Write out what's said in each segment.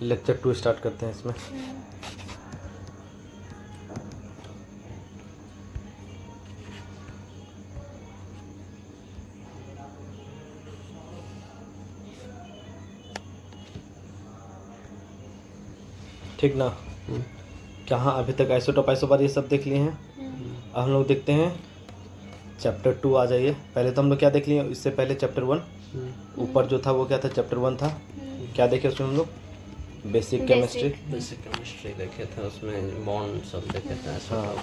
Lecture 2 start करते हैं इसमें। ठीक ना। कहाँ अभी तक आइसोटोप आइसोबार ये सब देख लिए हैं। अब हम लोग देखते हैं चैप्टर 2 आ जाइए। पहले तो हम लोग क्या देख लिए, इससे पहले चैप्टर 1 ऊपर जो था वो क्या था, चैप्टर 1 था। क्या देखे उसमें हम लोग? बेसिक केमिस्ट्री देखे थे, उसमें बॉन्ड सब देखे थे। हाँ,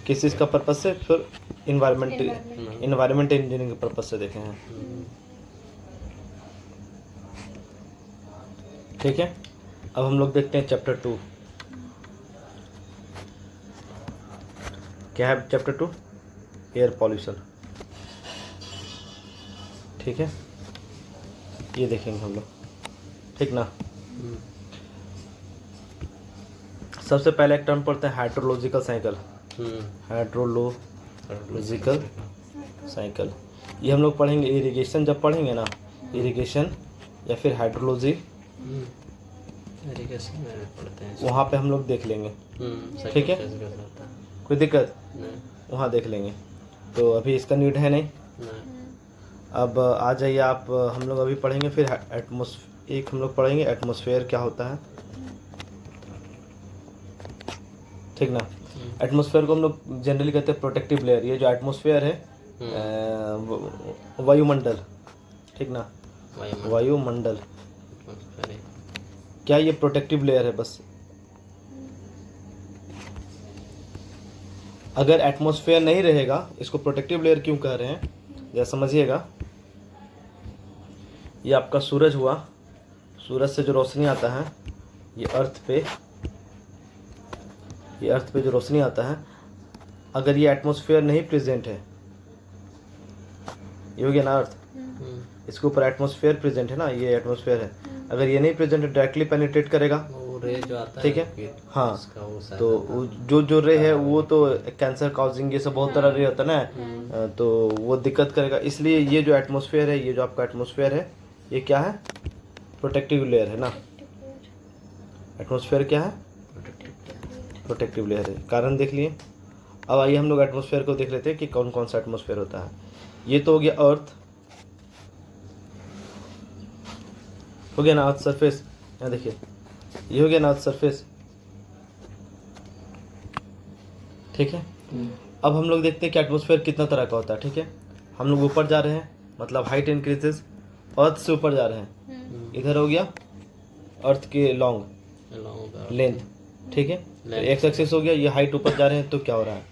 किस चीज़ का पर्पस से? फिर इन्वायरमेंट इंजीनियरिंग के पर्पस से देखे हैं। ठीक है। अब हम लोग देखते हैं चैप्टर 2। क्या है चैप्टर 2? Air pollution. ठीक है, ये देखेंगे हम लोग। ठीक ना। सबसे पहले एक टर्म पढ़ते हैं हाइड्रोलॉजिकल साइकिल। हाइड्रोलॉजिकल साइकिल ये हम लोग पढ़ेंगे इरिगेशन जब पढ़ेंगे ना, इरिगेशन या फिर हाइड्रोलॉजी, इरिगेशन में पढ़ते हैं, वहाँ पे हम लोग देख लेंगे। ठीक है, कोई दिक्कत वहाँ देख लेंगे। तो अभी इसका नीड है नहीं। अब आ जाइए आप, हम लोग अभी पढ़ेंगे फिर एक हम लोग पढ़ेंगे एटमॉस्फेयर क्या होता है। ठीक ना। एटमॉस्फेयर को हम लोग जनरली कहते हैं प्रोटेक्टिव लेयर। ये जो एटमॉस्फेयर है वायुमंडल, ठीक ना, वायुमंडल क्या ये प्रोटेक्टिव लेयर है बस। अगर एटमॉस्फेयर नहीं रहेगा, इसको प्रोटेक्टिव लेयर क्यों कह रहे हैं जरा समझिएगा। ये आपका सूरज हुआ, सूरज से जो रोशनी आता है ये अर्थ पे जो रोशनी आता है, अगर ये एटमॉस्फेयर नहीं प्रेजेंट है, ये हो गया ना अर्थ, इसके ऊपर एटमॉस्फेयर प्रेजेंट है ना, ये एटमॉस्फेयर है। अगर ये नहीं प्रेजेंट है डायरेक्टली पेनिट्रेट करेगा, वो रे जो आता है, ठीक है। हाँ, तो जो रे है वो तो कैंसर काउजिंग ये सब बहुत तरह रे होता है ना, तो वो दिक्कत करेगा। इसलिए ये जो एटमॉस्फेयर है, ये जो आपका एटमॉस्फेयर है, ये क्या है? प्रोटेक्टिव लेयर है ना। एटमॉस्फेयर क्या है? प्रोटेक्टिव लेयर है। कारण देख लिए। अब आइए हम लोग एटमॉस्फेयर को देख लेते हैं कि कौन कौन सा एटमॉस्फेयर होता है। ये तो हो गया अर्थ, हो गया ना अर्थ सरफेस। यहाँ देखिए, ये हो गया ना अर्थ सरफेस। ठीक है। अब हम लोग देखते हैं कि एटमॉस्फेयर कितना तरह का होता है। ठीक है, हम लोग ऊपर जा रहे हैं, मतलब हाइट इंक्रीजेस, अर्थ से ऊपर जा रहे हैं। इधर हो गया अर्थ के लॉन्ग लेंथ, ठीक है। एक्स एक्सिस हो गया, ये हाइट ऊपर जा रहे हैं तो क्या हो रहा है,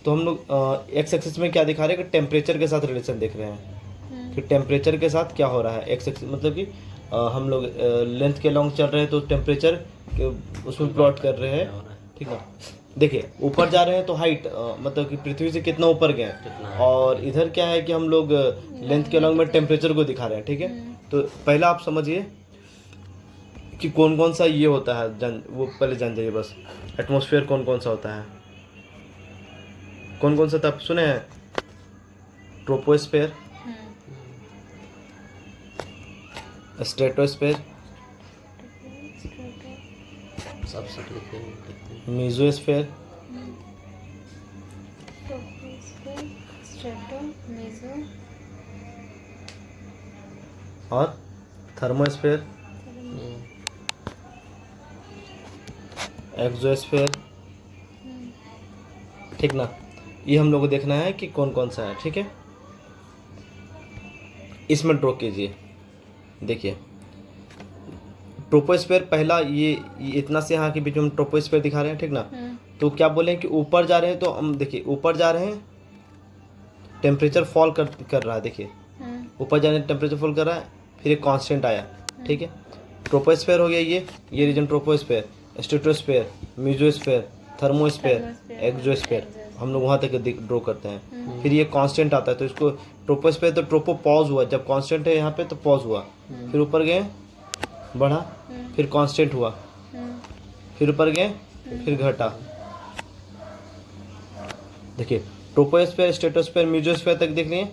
तो हम लोग एक्स एक्सिस में क्या दिखा रहे हैं कि टेम्परेचर के साथ रिलेशन देख रहे हैं कि टेम्परेचर के साथ क्या हो रहा है। एक्स एक्सिस मतलब कि हम लोग लेंथ के लॉन्ग चल रहे हैं तो टेम्परेचर उसमें प्लॉट कर रहे हैं। ठीक है, देखिए ऊपर जा रहे हैं तो हाइट मतलब कि पृथ्वी से कितना ऊपर गए, और इधर क्या है कि हम लोग लेंथ के लॉन्ग में टेम्परेचर को दिखा रहे हैं। ठीक है, तो पहला आप समझिए कि कौन कौन सा ये होता है, वो पहले जान जाइए बस। एटमॉस्फेयर कौन कौन सा होता है, कौन कौन सा था सुने हैं? ट्रोपोस्फेयर, स्ट्रेटोस्फेयर, मेसोस्फेयर, और थर्मोस्फेयर, एक्सोस्फेयर। ठीक ना, ये हम लोग को देखना है कि कौन कौन सा है। ठीक है, इसमें ड्रॉ कीजिए। देखिए ट्रोपोस्फेयर पहला, ये इतना से यहाँ के बीच में ट्रोपोस्फेयर दिखा रहे हैं। ठीक ना, तो क्या बोले कि ऊपर जा रहे हैं, तो हम देखिए ऊपर जा रहे हैं, टेम्परेचर फॉल कर रहा है। देखिए ऊपर जाने टेम्परेचर फॉल कर रहा है, फिर एक कांस्टेंट आया। ठीक है, ट्रोपोस्फेयर हो गया ये region troposphere, stratosphere, mesosphere, thermosphere, exosphere, हम लोग वहाँ तक ड्रॉ करते हैं। फिर ये कांस्टेंट आता है, तो इसको ट्रोपोस्फेयर तो ट्रोपो पॉज हुआ, जब कांस्टेंट है यहाँ पे तो पॉज हुआ, फिर ऊपर गए बढ़ा, फिर कांस्टेंट हुआ, फिर ऊपर गए, फिर घटा। देखिए ट्रोपोस्फेयर, स्ट्रेटोस्फेयर, मेसोस्फेयर तक देख लिए।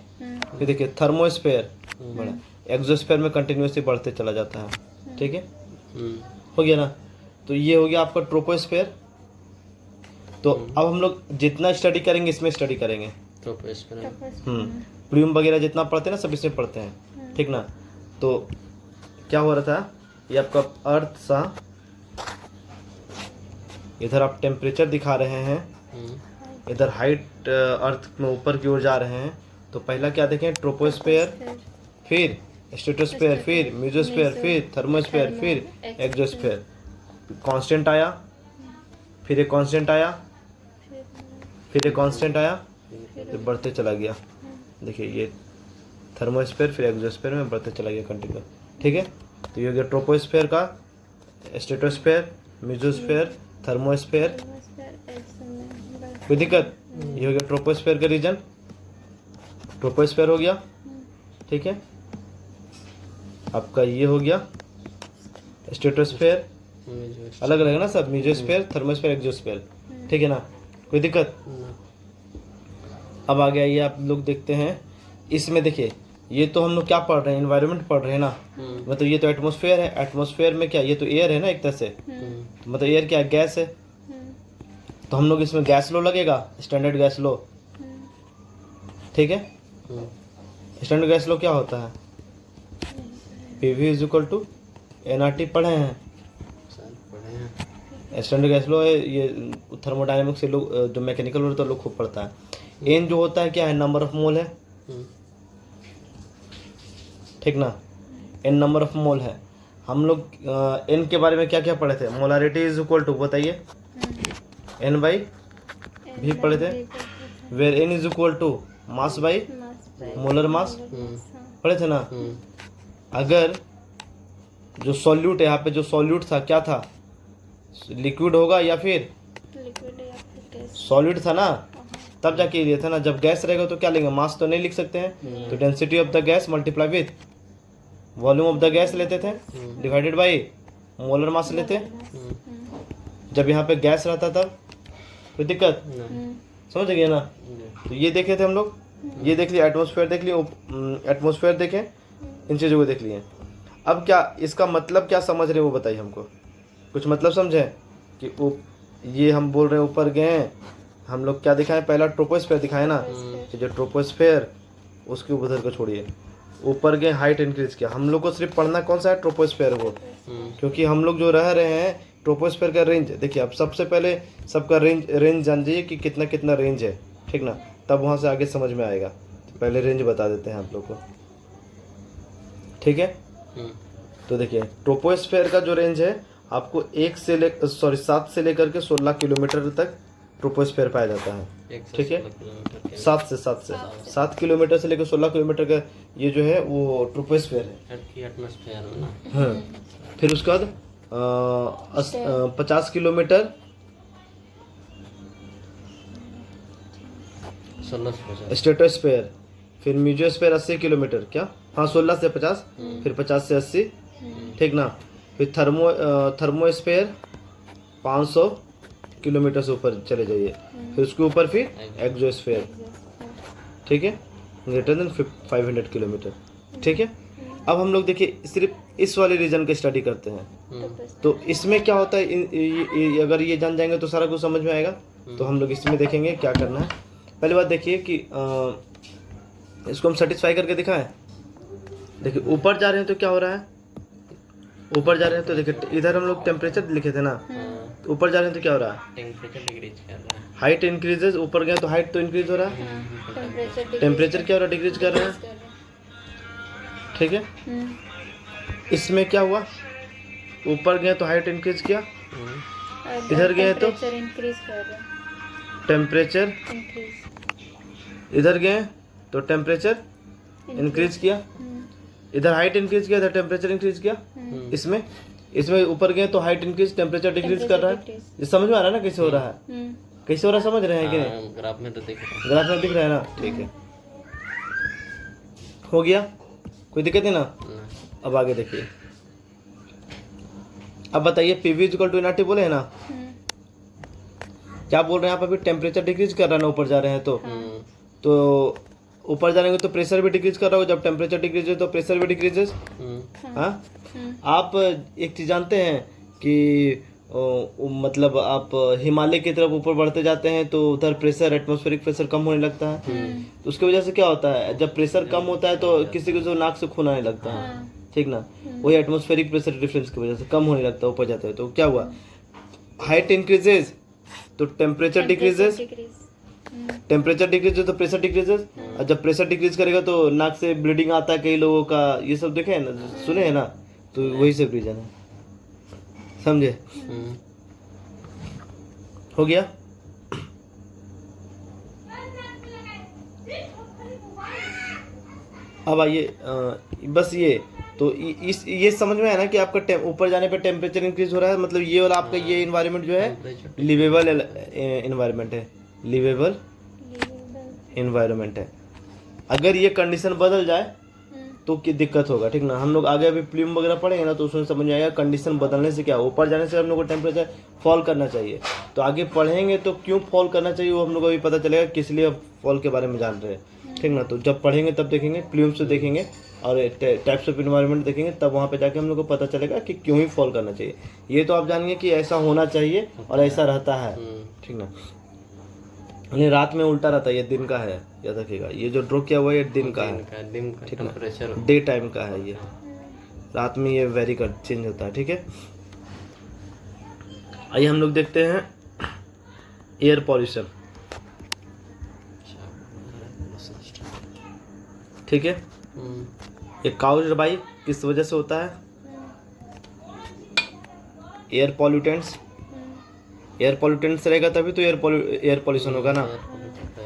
फिर देखिए थर्मोस्फेयर बढ़ा, एक्सोस्फेयर में कंटिन्यूसली बढ़ते चला जाता है। ठीक है, हो गया ना। तो ये हो गया आपका ट्रोपोस्फेयर। तो अब हम लोग जितना स्टडी करेंगे इसमें स्टडी करेंगे। ट्रोपोस्फेयर प्लूम वगैरह जितना पढ़ते हैं ना सब इसमें पढ़ते हैं, ठीक ना। तो क्या हो रहा था, ये आपका अर्थ सा, इधर आप टेम्परेचर दिखा रहे हैं, इधर हाइट अर्थ में ऊपर की ओर जा रहे हैं। तो पहला क्या देखें, ट्रोपोस्फेयर, फिर स्ट्रेटोस्फेयर, फिर मेसोस्फेयर, फिर थर्मोस्फेयर, फिर एक्सोस्फेयर। कांस्टेंट आया, फिर एक कांस्टेंट आया, फिर एक कांस्टेंट आया, फिर बढ़ते चला गया। देखिए ये थर्मोस्फेयर फिर एक्सोस्फेयर में बढ़ते चला गया कंटिन्यू, ठीक है। तो ये हो गया ट्रोपोस्फेयर का, स्ट्रेटोस्फेयर, मेसोस्फेयर, थर्मोस्फेयर। कोई दिक्कत? ये हो गया ट्रोपोस्फेयर का रीजन, ट्रोपोस्फेयर हो गया, ठीक है। आपका ये हो गया स्ट्रेटोस्फेयर, अलग अलग है ना सब, मेसोस्फेयर, थर्मोस्फेयर, एक्सोस्फेयर, ठीक है ना। कोई दिक्कत? अब आ गया ये आप लोग देखते हैं इसमें, देखिए ये तो हम लोग क्या पढ़ रहे हैं, एनवायरनमेंट पढ़ रहे हैं ना। मतलब ये तो एटमॉस्फेयर है, एटमॉस्फेयर में क्या, ये तो एयर है ना एक तरह से। तो मतलब एयर क्या है, गैस है। तो हम लोग इसमें गैस लो लगेगा, स्टैंडर्ड गैस लो, ठीक है। स्टैंडर्ड गैस लो क्या होता है, PV is equal to NRT पढ़े हैं। स्टैंडर्ड गैस लो है, ये थर्मोडायनेमिक्स से लोग जो मैकेनिकल होता है लोग खूब पढ़ता है। एन जो होता है क्या है, नंबर ऑफ मोल है, ठीक ना। एन नंबर ऑफ मोल है। हम लोग एन के बारे में क्या क्या पढ़े थे, मोलारिटी इज इक्वल टू, बताइए, N बाई भी पढ़े थे। Where N is equal to mass by molar mass, पढ़े थे ना। अगर जो सॉल्यूट है, यहाँ पे जो सॉल्यूट था क्या था, लिक्विड होगा या फिर सॉलिड था ना, तब जाके लिए था ना। जब गैस रहेगा तो क्या लेंगे, मास तो नहीं लिख सकते हैं, तो density of the gas multiply with volume of the gas लेते थे, डिवाइडेड बाई मोलर मास लेते। जब यहाँ पे गैस रहता तब कोई दिक्कत, समझ गए ना। तो ये देखे थे हम लोग, ये देख लिया, एटमॉस्फेयर देख लिए, एटमॉस्फेयर देखें, इन चीज़ों को देख लिए। अब क्या इसका मतलब क्या समझ रहे वो बताइए हमको, कुछ मतलब समझे कि ये हम बोल रहे हैं ऊपर गए, हम लोग क्या दिखाएं, पहला ट्रोपोस्फेयर दिखाए ना, कि जो ट्रोपोस्फेयर उसके उधर को छोड़िए, ऊपर गए हाइट इंक्रीज किया। हम लोग को सिर्फ पढ़ना कौन सा है, ट्रोपोस्फेयर वो, क्योंकि हम लोग जो रह रहे हैं ट्रोपोस्फेयर का रेंज देखिए। अब सबसे पहले सबका रेंज जान जाइए कि कितना कितना रेंज है, ठीक ना, तब वहाँ से आगे समझ में आएगा। पहले रेंज बता देते हैं आप लोग को, ठीक है। तो देखिए ट्रोपोस्फेयर का जो रेंज है आपको 7 से लेकर के 16 किलोमीटर तक ट्रोपोस्फेयर पाया जाता है, ठीक है। 7 किलोमीटर से लेकर 16 किलोमीटर का ये जो है वो ट्रोपोस्फेयर है, एटमॉस्फेयर में ना। हाँ। फिर उसके बाद 50 किलोमीटर 16 स्ट्रेटोस्फेयर, फिर मेसोस्फेयर 80 किलोमीटर, क्या, हाँ 16 से 50, फिर 50 से 80, ठीक ना। फिर थर्मोस्फेयर 500 किलोमीटर से ऊपर चले जाइए, फिर उसके ऊपर फिर एक्सोस्फेयर, ठीक है, ग्रेटर देन 500 किलोमीटर, ठीक है। अब हम लोग देखिए सिर्फ इस वाले रीजन की स्टडी करते हैं। तो इसमें क्या होता है, अगर ये जान जाएंगे तो सारा कुछ समझ में आएगा। तो हम लोग इसमें देखेंगे क्या करना है। पहली बात देखिए कि इसको हम सेटिस्फाई करके दिखाएं। देखिए ऊपर जा रहे हैं तो क्या हो रहा है, ऊपर जा रहे हैं तो देखिए इधर हम लोग टेम्परेचर लिखे थे ना, तो ऊपर जा रहे हैं तो क्या हो रहा है, टेम्परेचर डिक्रीज कर रहा है। हाइट इंक्रीजेज, ऊपर गए तो हाइट तो इंक्रीज हो रहा है, टेम्परेचर क्या हो रहा है, डिक्रीज कर रहे हैं, ठीक है। इसमें क्या हुआ, ऊपर गए तो हाइट इंक्रीज किया, इधर गए तो टेम्परेचर, इधर गए तो टेम्परेचर इंक्रीज किया, इधर हाइट इंक्रीज किया, इधर टेम्परेचर इंक्रीज किया। इसमें ऊपर गए तो हाइट इंक्रीज, टेम्परेचर डिक्रीज कर रहा है। ये समझ में आ रहा है ना कैसे हो रहा है, कैसे हो रहा है, समझ रहे हैं कि नहीं, ग्राफ में तो दिख रहा है, ग्राफ में दिख रहा है ना, ठीक है, हो गया, कोई दिक्कत नहीं ना। अब आगे देखिए, अब बताइए PV इक्वल टू NRT बोले है ना, क्या बोल रहे हैं आप, अभी टेम्परेचर डिक्रीज कर रहा है ना, ऊपर जा रहे हैं तो ऊपर जाएंगे तो प्रेशर भी डिक्रीज कर रहा होगा, जब टेम्परेचर डिक्रीज है तो प्रेशर भी डिक्रीजेस। हाँ, आप एक चीज जानते हैं कि मतलब आप हिमालय की तरफ ऊपर बढ़ते जाते हैं तो उधर प्रेशर, एटमॉस्फेरिक प्रेशर कम होने लगता है। तो उसकी वजह से क्या होता है, जब प्रेशर कम होता है तो किसी को नाक से खून आने लगता है, ठीक ना। वही एटमॉस्फेरिक प्रेशर डिफरेंस की वजह से कम होने लगता है ऊपर जाते हैं। तो क्या हुआ, हाइट इंक्रीजेज तो टेम्परेचर डिक्रीजेज, टेम्परेचर डिक्रीज तो प्रेशर डिक्रीजेज, और जब प्रेशर डिक्रीज करेगा तो नाक से ब्लीडिंग आता है कई लोगों का, ये सब देखे हैं ना, सुने हैं ना। तो वही सब रीजन है, समझे। हो गया। अब आइए बस ये तो इस ये समझ में आया ना कि आपका ऊपर जाने पे टेम्परेचर इंक्रीज हो रहा है, मतलब ये वाला आपका ये इन्वायरमेंट जो है लिवेबल इन्वायरमेंट है, लिवेबल इन्वायरमेंट है। अगर ये कंडीशन बदल जाए तो की दिक्कत होगा, ठीक ना। हम लोग आगे अभी प्लूम वगैरह पढ़ेंगे ना तो उसमें समझ में आएगा कंडीशन बदलने से क्या, ऊपर जाने से हम लोग को टेम्परेचर फॉल करना चाहिए। तो आगे पढ़ेंगे तो क्यों फॉल करना चाहिए वो हम लोग को अभी पता चलेगा, किस लिए फॉल के बारे में जान रहे हैं, ठीक ना। तो जब पढ़ेंगे तब देखेंगे, प्लूम से देखेंगे और टाइप्स ऑफ इन्वायरमेंट देखेंगे, तब वहाँ पे जाके हम लोग को पता चलेगा कि क्यों ही फॉल करना चाहिए। ये तो आप जानेंगे कि ऐसा होना चाहिए और ऐसा रहता है, ठीक ना। यानी रात में उल्टा रहता है, ये दिन का है, याद रखिएगा। ये जो ड्रॉ किया हुआ है ये दिन का है, ठीक ना, डे टाइम का है। ये रात में ये वेरी कर चेंज होता है, ठीक है। आइए हम लोग देखते हैं एयर पॉल्यूशन, ठीक है। ये काउज बाई किस वजह से होता है, एयर पॉल्यूटेंट्स, एयर पॉल्यूटेंट्स रहेगा तभी तो एयर पॉल्यूशन होगा ना।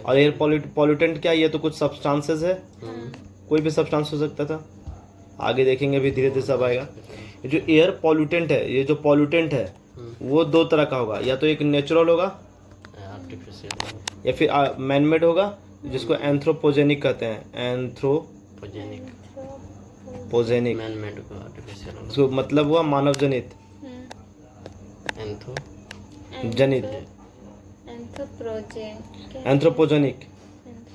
और एयर पॉल्यूटेंट क्या, ये तो कुछ सब्सटेंसेस है, कोई भी सब्सटेंस हो सकता था, आगे देखेंगे भी धीरे धीरे सब आएगा। ये जो एयर पॉल्यूटेंट है, ये जो पॉल्यूटेंट है वो दो तरह का होगा, या तो एक नेचुरल होगा या फिर मैनमेड होगा, जिसको एंथ्रोपोजेनिक कहते हैं, एंथ्रोपोजेनिक, इसको मतलब हुआ मानव जनित, जनित, एंथ्रोपोजेनिक,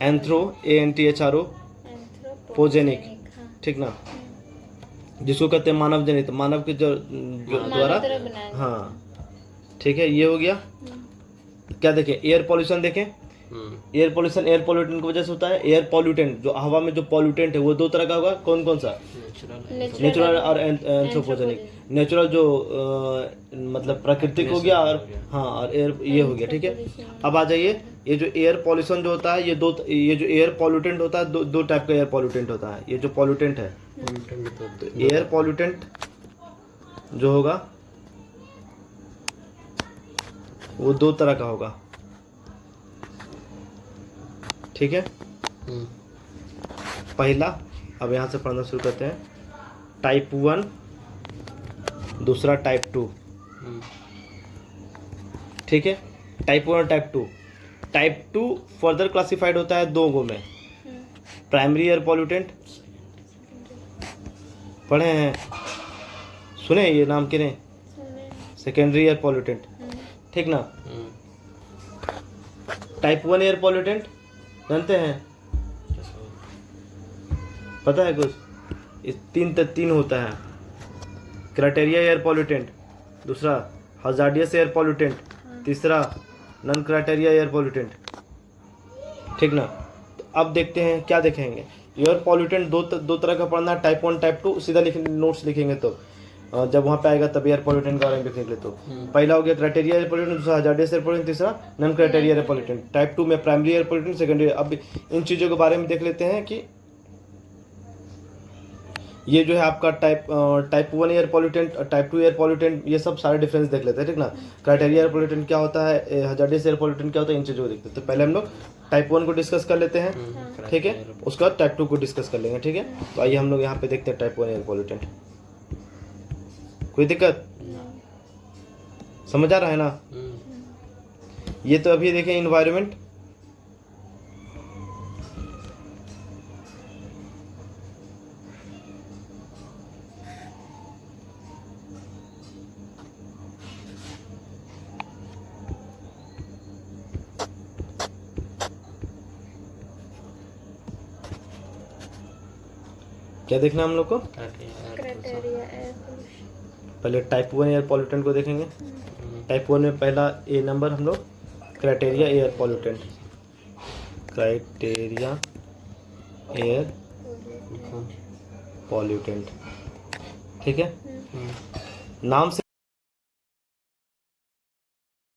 एंथ्रो ANTHRO पोजेनिक, ठीक ना, जिसको कहते हैं मानव जनित, मानव के जो द्वारा, हाँ ठीक है। ये हो गया। क्या देखें, एयर पॉल्यूशन देखें, एयर पॉल्यूशन एयर पॉल्यूटेंट की वजह से होता है। एयर पॉल्यूटेंट जो हवा में जो पॉल्यूटेंट है वो दो तरह का होगा, कौन कौन सा, नेचुरल और एंथ्रोपोजेनिक। नेचुरल जो मतलब प्राकृतिक हो गया, और हाँ और एयर ये हो गया, ठीक है। अब आ जाइए, ये जो एयर पॉल्यूशन जो होता है, ये जो एयर पॉल्यूटेंट होता है, दो टाइप का एयर पॉल्यूटेंट होता है। ये जो पॉल्यूटेंट है, तो एयर पॉल्यूटेंट जो होगा वो दो तरह का होगा, ठीक है। पहला, अब यहाँ से पढ़ना शुरू करते हैं, टाइप 1, दूसरा टाइप 2, ठीक है। टाइप 1 और टाइप 2। टाइप 2 फर्दर क्लासिफाइड होता है दो गो में, प्राइमरी एयर पॉल्यूटेंट, पढ़े हैं, सुने ये नाम के नहीं, सेकेंडरी एयर पॉल्यूटेंट, ठीक ना। टाइप 1 एयर पॉल्यूटेंट जानते हैं, पता है कुछ, इस तीन होता है, क्राइटेरिया एयर पॉल्यूटेंट, दूसरा हजार्डियस एयर पॉल्यूटेंट, तीसरा नॉन क्राइटेरिया एयर पॉल्यूटेंट, ठीक ना। तो अब देखते हैं क्या देखेंगे, एयर पॉल्यूटेंट दो तरह का पढ़ना है, टाइप 1 टाइप 2, सीधा नोट्स लिखेंगे तो जब वहाँ पे आएगा तब एयर पॉल्यूटेंट के बारे में लिखने के लिए। तो पहला हो गया क्राइटेरिया एयर पॉल्यूटेंट, दूसरा हजार्डियस एयर पॉल्यूटेंट, तीसरा non criteria air pollutant. Type 2 में प्राइमरी एयर पॉल्यूटेंट, सेकेंडरी। अब इन चीज़ों के बारे में देख लेते हैं कि ये जो है आपका type 1 air pollutant, type 2 air pollutant, ये सब सारे डिफरेंस देख लेते हैं, ठीक ना। क्राइटेरिया एयर पॉल्यूटेंट क्या होता है, हजार्डियस एयर पॉल्यूटेंट क्या होता है, इन चीज़ों को देखते हैं। तो पहले हम लोग टाइप 1 को डिस्कस कर लेते हैं, ठीक है, उसके बाद टाइप 2 को डिस्कस कर लेंगे, ठीक है। तो आइए हम लोग यहाँ पे देखते हैं टाइप 1 एयर पॉल्यूटेंट। कोई दिक्कत, समझ आ रहा है ना। ये तो अभी देखें इन्वायरमेंट, क्या देखना हम लोग को, क्राइटेरिया एयर पोल्यूशन, पहले टाइप 1 एयर पॉल्यूटेंट को देखेंगे। टाइप 1 में पहला ए नंबर हम लोग criteria air pollutant, criteria air pollutant, ठीक है। नाम से